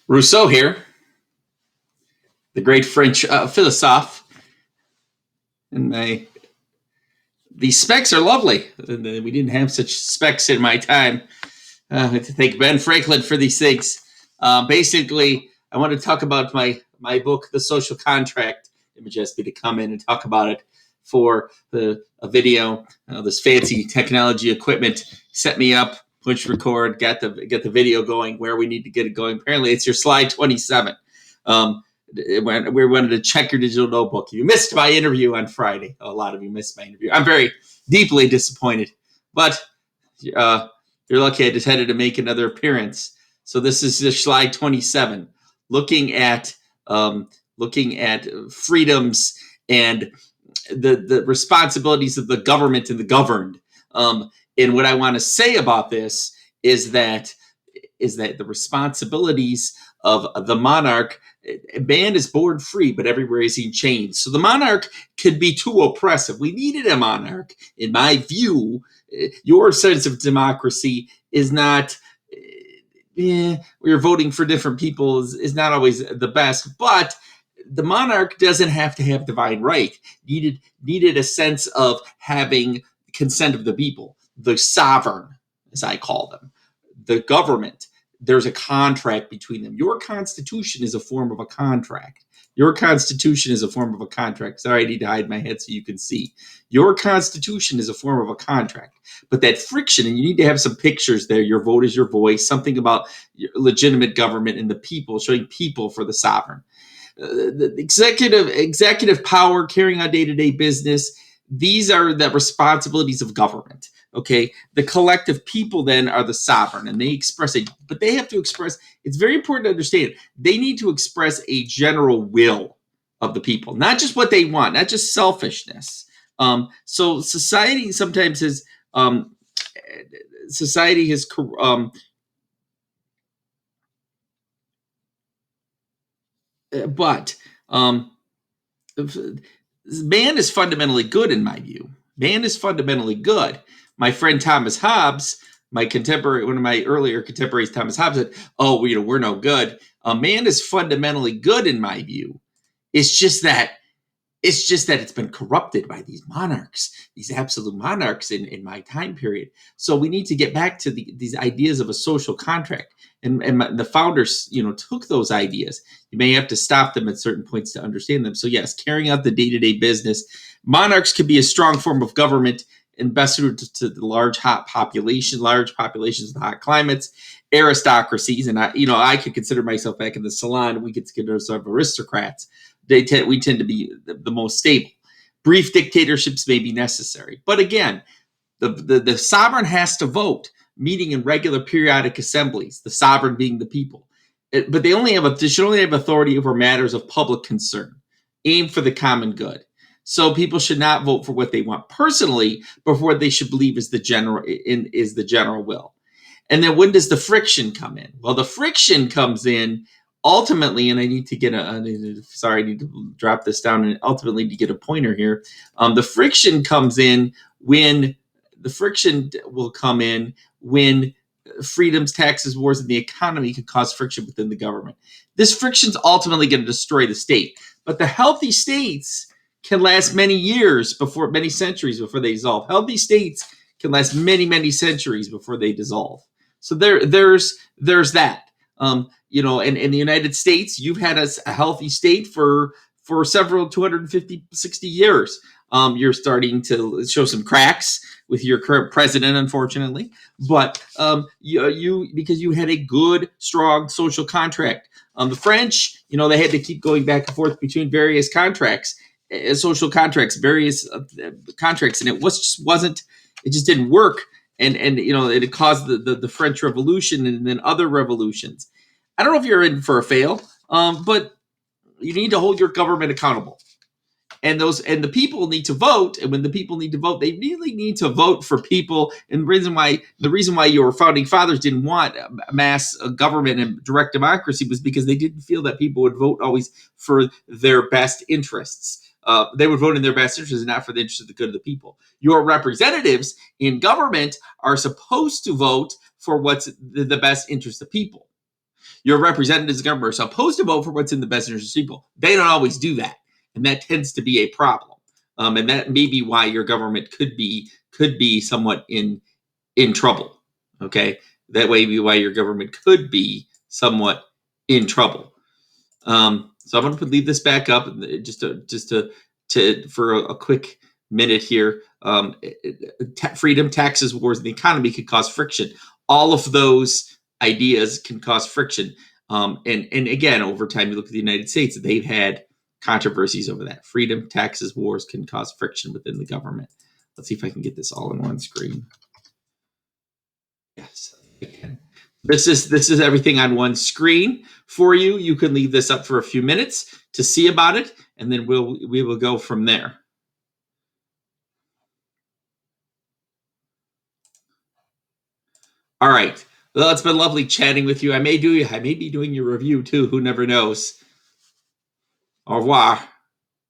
Rousseau here, the great French philosophe, and these specs are lovely. We didn't have such specs in my time. I have to thank Ben Franklin for these things. Basically, I want to talk about my book, The Social Contract. It would just be to come in and talk about it for a video. This fancy technology equipment set me up, push record, get the video going where we need to get it going. Apparently, it's your slide 27. We wanted to check your digital notebook. You missed my interview on Friday. A lot of you missed my interview. I'm very deeply disappointed, but you're lucky I decided to make another appearance. So this is the slide 27, looking at freedoms and the responsibilities of the government and the governed. And what I want to say about this is that the responsibilities of the monarch. Man is born free, but everywhere is in chains. So the monarch could be too oppressive. We needed a monarch. In my view, your sense of democracy is not, we're voting for different people is not always the best, but the monarch doesn't have to have divine right. Needed a sense of having consent of the people, the sovereign, as I call them, the government. There's a contract between them. Your constitution is a form of a contract. Your constitution is a form of a contract. Sorry, I need to hide my head so you can see. Your constitution is a form of a contract. But that friction, and you need to have some pictures there. Your vote is your voice, something about legitimate government and the people, showing people for the sovereign. The executive power, carrying on day-to-day business, these are the responsibilities of government. Okay, the collective people then are the sovereign, and they express it, but they have to express. It's very important to understand. They need to express a general will of the people, not just what they want, not just selfishness. So society sometimes has but man is fundamentally good in my view. Man is fundamentally good. My friend Thomas Hobbes, my contemporary, one of my earlier contemporaries, Thomas Hobbes, said, "Oh, we're no good." Man is fundamentally good in my view. It's just that it's been corrupted by these monarchs, these absolute monarchs in my time period. So we need to get back to these ideas of a social contract. And the founders, took those ideas. You may have to stop them at certain points to understand them. So yes, carrying out the day-to-day business. Monarchs could be a strong form of government and best suited to the large populations of hot climates, aristocracies. And I could consider myself back in the salon. We could consider ourselves aristocrats. We tend to be the most stable. Brief dictatorships may be necessary, but again, the sovereign has to vote, meeting in regular periodic assemblies. The sovereign being the people, but they should only have authority over matters of public concern, aimed for the common good. So people should not vote for what they want personally, but for what they should believe is the general will. And then when does the friction come in? Well, the friction comes in ultimately, and I need to I need to drop this down and ultimately to get a pointer here. The friction comes in when freedoms, taxes, wars, and the economy can cause friction within the government. This friction is ultimately going to destroy the state. But the healthy states can last many centuries before they dissolve. Healthy states can last many, many centuries before they dissolve. So there's that. In the United States, you've had a healthy state for several 250, 60 years. You're starting to show some cracks with your current president, unfortunately, but because you had a good, strong social contract. The French, they had to keep going back and forth between various contracts, social contracts, various contracts, and it just didn't work. And it caused the French Revolution and then other revolutions. I don't know if you're in for a fail, but you need to hold your government accountable. And the people need to vote. And when the people need to vote, they really need to vote for people. And the reason why your founding fathers didn't want mass government and direct democracy was because they didn't feel that people would vote always for their best interests. They would vote in their best interests and not for the interest of the good of the people. Your representatives in government are supposed to vote for what's the best interest of people. Your representatives of government are supposed to vote for what's in the best interest of people. They don't always do that, and that tends to be a problem. And that may be why your government could be somewhat in trouble. Okay, that may be why your government could be somewhat in trouble. So I'm going to leave this back up just for a quick minute here. Freedom, taxes, wars, and the economy could cause friction. All of those ideas can cause friction. And again, over time, you look at the United States; they've had controversies over that. Freedom, taxes, wars can cause friction within the government. Let's see if I can get this all in one screen. Yes, I can. This is everything on one screen for you. You can leave this up for a few minutes to see about it, and then we will go from there. All right. Well, it's been lovely chatting with you. I may be doing your review too. Who never knows? Au revoir.